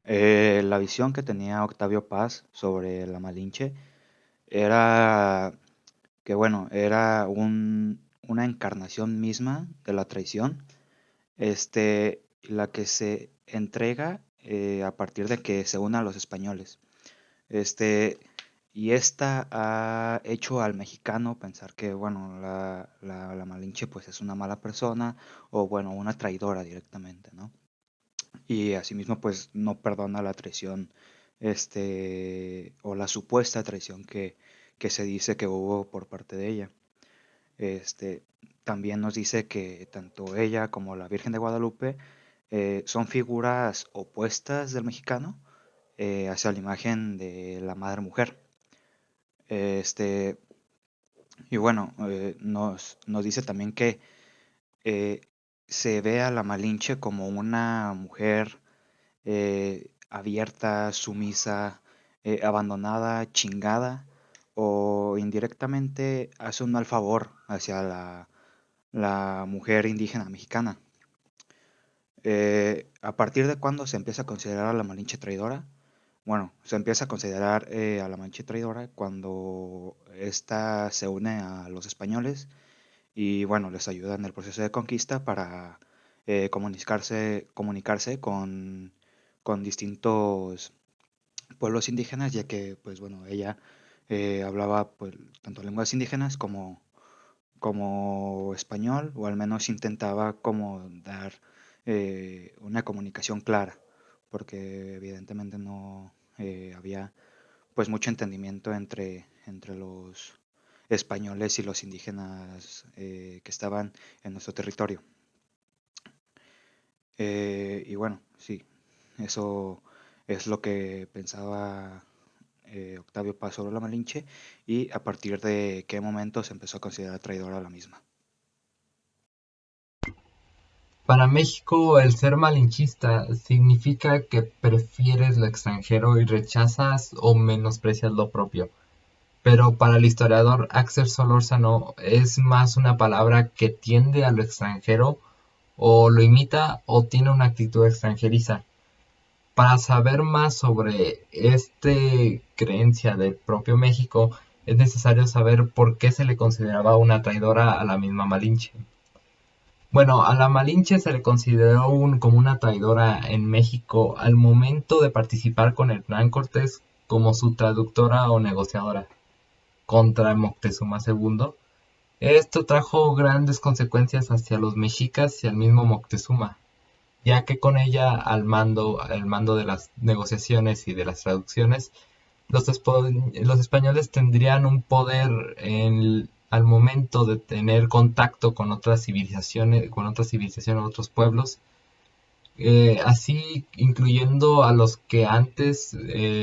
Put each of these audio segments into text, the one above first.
La visión que tenía Octavio Paz sobre la Malinche era que, bueno, era una encarnación misma de la traición, la que se entrega a partir de que se une a los españoles. Este, y esta ha hecho al mexicano pensar que, bueno, la Malinche pues es una mala persona o, bueno, una traidora directamente, ¿no? Y asimismo pues no perdona la traición, o la supuesta traición que se dice que hubo por parte de ella. Este, También nos dice que tanto ella como la Virgen de Guadalupe son figuras opuestas del mexicano hacia la imagen de la madre mujer. Este, y bueno, nos dice también que eh, se ve a la Malinche como una mujer abierta, sumisa, abandonada, chingada, o indirectamente hace un mal favor hacia la mujer indígena mexicana. ¿A partir de cuándo se empieza a considerar a la Malinche traidora? Bueno, se empieza a considerar a la Malinche traidora cuando ésta se une a los españoles y bueno, les ayuda en el proceso de conquista para comunicarse con distintos pueblos indígenas, ya que pues bueno, ella hablaba pues tanto lenguas indígenas como español, o al menos intentaba como dar una comunicación clara, porque evidentemente no había pues mucho entendimiento entre los españoles y los indígenas que estaban en nuestro territorio. Y bueno, sí, eso es lo que pensaba Octavio Paz sobre la Malinche y a partir de qué momento se empezó a considerar traidora a la misma. Para México, el ser malinchista significa que prefieres lo extranjero y rechazas o menosprecias lo propio. Pero para el historiador Axel Solórzano es más una palabra que tiende a lo extranjero o lo imita o tiene una actitud extranjeriza. Para saber más sobre esta creencia del propio México, es necesario saber por qué se le consideraba una traidora a la misma Malinche. Bueno, a la Malinche se le consideró como una traidora en México al momento de participar con Hernán Cortés como su traductora o negociadora contra Moctezuma II. Esto trajo grandes consecuencias hacia los mexicas y al mismo Moctezuma, ya que con ella al mando de las negociaciones y de las traducciones, los españoles tendrían un poder al momento de tener contacto con otras civilizaciones, otros pueblos, así incluyendo a los que antes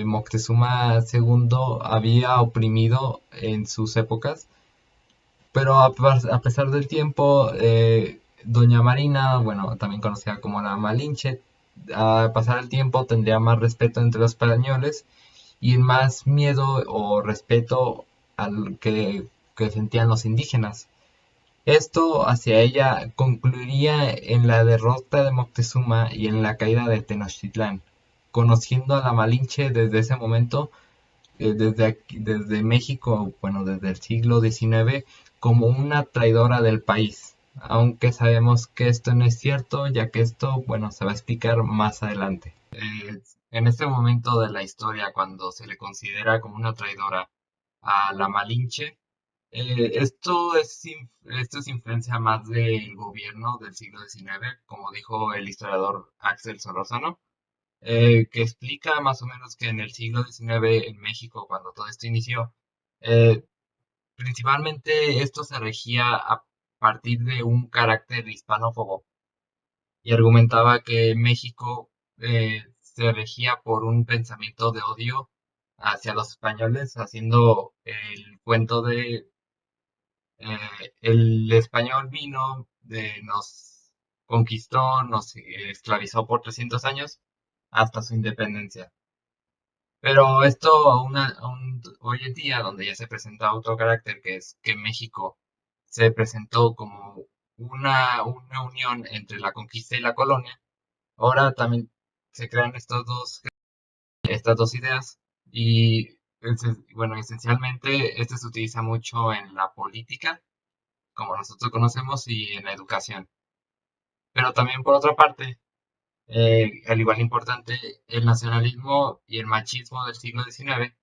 Moctezuma II había oprimido en sus épocas. Pero a pesar del tiempo, Doña Marina, bueno, también conocida como la Malinche, a pasar el tiempo tendría más respeto entre los españoles y más miedo o respeto al que sentían los indígenas. Esto hacia ella concluiría en la derrota de Moctezuma y en la caída de Tenochtitlán, conociendo a la Malinche desde ese momento, desde México, bueno, desde el siglo XIX, como una traidora del país. Aunque sabemos que esto no es cierto, ya que esto, bueno, se va a explicar más adelante. En este momento de la historia, cuando se le considera como una traidora a la Malinche, esto es influencia más del gobierno del siglo XIX, como dijo el historiador Axel Solórzano, que explica más o menos que en el siglo XIX en México, cuando todo esto inició, eh, principalmente esto se regía a partir de un carácter hispanófobo y argumentaba que México se regía por un pensamiento de odio hacia los españoles, haciendo el cuento de el español vino, nos conquistó, nos esclavizó por 300 años hasta su independencia. Pero esto hoy en día, donde ya se presenta otro carácter, que es que México se presentó como una unión entre la conquista y la colonia, ahora también se crean estos dos estas dos ideas. Y bueno, esencialmente este se utiliza mucho en la política, como nosotros conocemos, y en la educación. Pero también por otra parte, al igual importante, el nacionalismo y el machismo del siglo XIX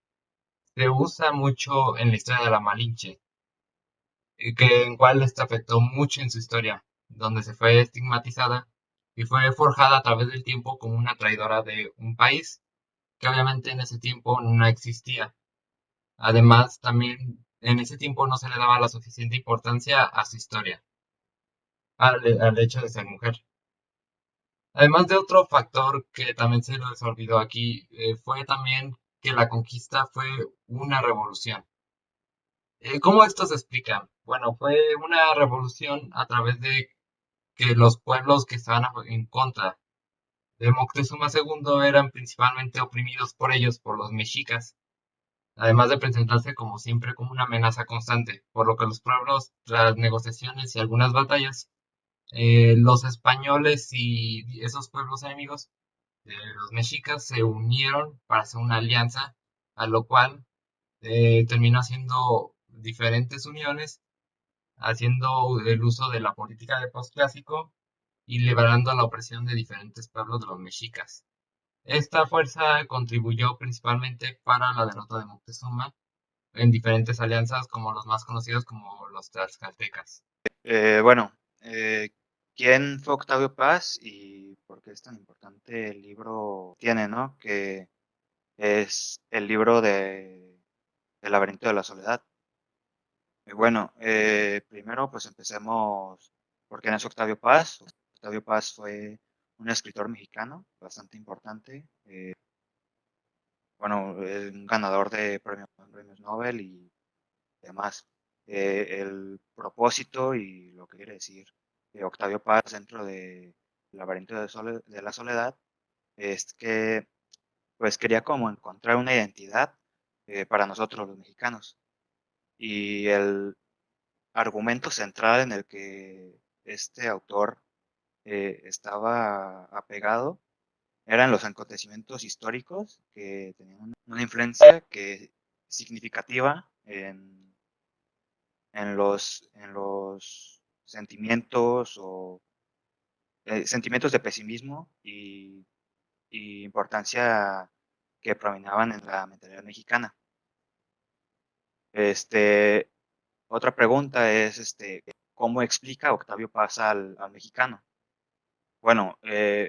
se usa mucho en la historia de la Malinche, que en cual este afectó mucho en su historia, donde se fue estigmatizada y fue forjada a través del tiempo como una traidora de un país que obviamente en ese tiempo no existía. Además, también en ese tiempo no se le daba la suficiente importancia a su historia, al hecho de ser mujer. Además de otro factor que también se les olvidó aquí, fue también que la conquista fue una revolución. ¿Cómo esto se explica? Bueno, fue una revolución a través de que los pueblos que estaban en contra de Moctezuma II eran principalmente oprimidos por ellos, por los mexicas, además de presentarse como siempre como una amenaza constante, por lo que los pueblos, tras negociaciones y algunas batallas, los españoles y esos pueblos enemigos de los mexicas se unieron para hacer una alianza, a lo cual terminó haciendo diferentes uniones, haciendo el uso de la política de posclásico y liberando la opresión de diferentes pueblos de los mexicas. Esta fuerza contribuyó principalmente para la derrota de Moctezuma en diferentes alianzas como los más conocidos como los tlaxcaltecas. Bueno, ¿quién fue Octavio Paz y por qué es tan importante el libro tiene, ¿no? Que es el libro de El laberinto de la soledad. Bueno, primero pues empecemos por quién es Octavio Paz. Octavio Paz fue un escritor mexicano bastante importante, bueno, un ganador de premios Nobel y demás. El propósito y lo que quiere decir Octavio Paz dentro de El laberinto de la soledad es que pues quería como encontrar una identidad para nosotros los mexicanos. Y el argumento central en el que este autor estaba apegado eran los acontecimientos históricos que tenían una influencia que significativa en los sentimientos o sentimientos de pesimismo y importancia que prominaban en la mentalidad mexicana. Este, Otra pregunta es, ¿cómo explica Octavio Paz al mexicano? Bueno,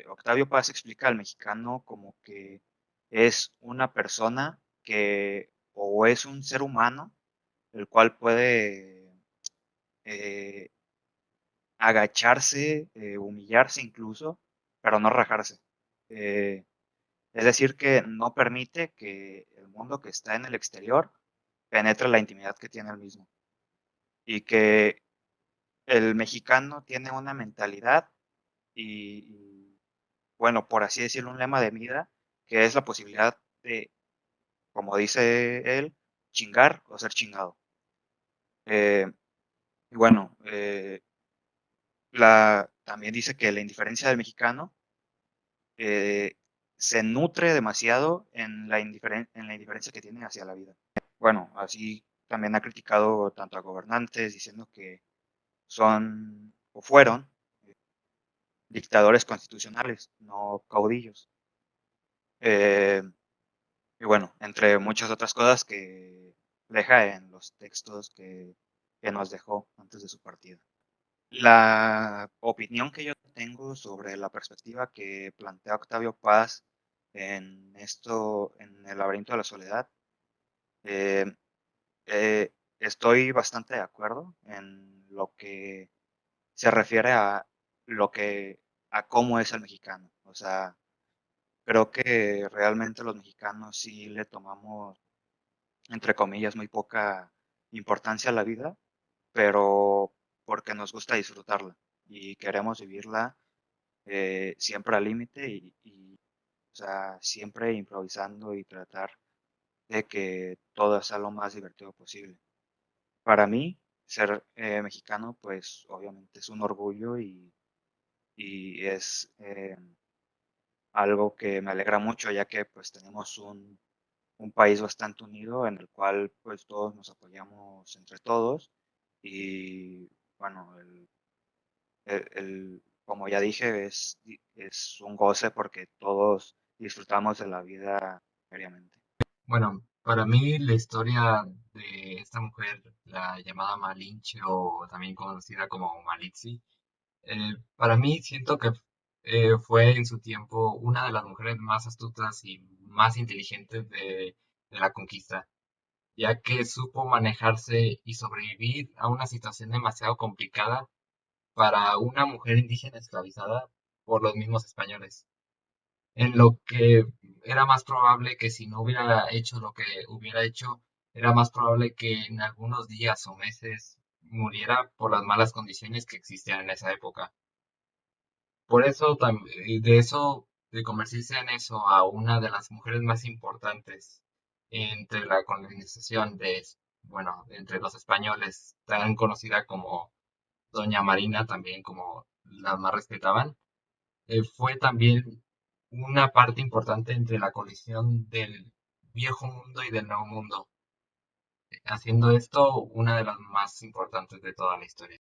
Octavio Paz explica al mexicano como que es una persona que o es un ser humano, el cual puede eh, agacharse, humillarse incluso, pero no rajarse. Eh, es decir, que no permite que el mundo que está en el exterior penetre la intimidad que tiene el mismo. Y que el mexicano tiene una mentalidad y, bueno, por así decirlo, un lema de vida, que es la posibilidad de, como dice él, chingar o ser chingado. Eh, y bueno, también dice que la indiferencia del mexicano eh, se nutre demasiado en la indiferencia que tiene hacia la vida. Bueno, así también ha criticado tanto a gobernantes diciendo que son o fueron dictadores constitucionales, no caudillos. Eh, y bueno, entre muchas otras cosas que deja en los textos que nos dejó antes de su partida. La opinión que yo tengo sobre la perspectiva que plantea Octavio Paz en el laberinto de la soledad, eh, estoy bastante de acuerdo en lo que se refiere lo que, a cómo es el mexicano. O sea, creo que realmente los mexicanos sí le tomamos, entre comillas, muy poca importancia a la vida, pero porque nos gusta disfrutarla y queremos vivirla siempre al límite o sea, siempre improvisando y tratar de que todo sea lo más divertido posible. Para mí, ser mexicano, pues obviamente es un orgullo y es algo que me alegra mucho, ya que pues tenemos un país bastante unido en el cual pues todos nos apoyamos entre todos y bueno, como ya dije, es un goce porque todos disfrutamos de la vida diariamente. Bueno, para mí la historia de esta mujer, la llamada Malinche o también conocida como Malitzi, para mí siento que fue en su tiempo una de las mujeres más astutas y más inteligentes de la conquista, ya que supo manejarse y sobrevivir a una situación demasiado complicada para una mujer indígena esclavizada por los mismos españoles, en lo que era más probable que si no hubiera hecho lo que hubiera hecho, era más probable que en algunos días o meses muriera por las malas condiciones que existían en esa época. Por eso, de eso, de convertirse en eso a una de las mujeres más importantes entre la colonización bueno, entre los españoles, tan conocida como Doña Marina, también como la más respetaban, fue también una parte importante entre la colisión del viejo mundo y del nuevo mundo, haciendo esto una de las más importantes de toda la historia.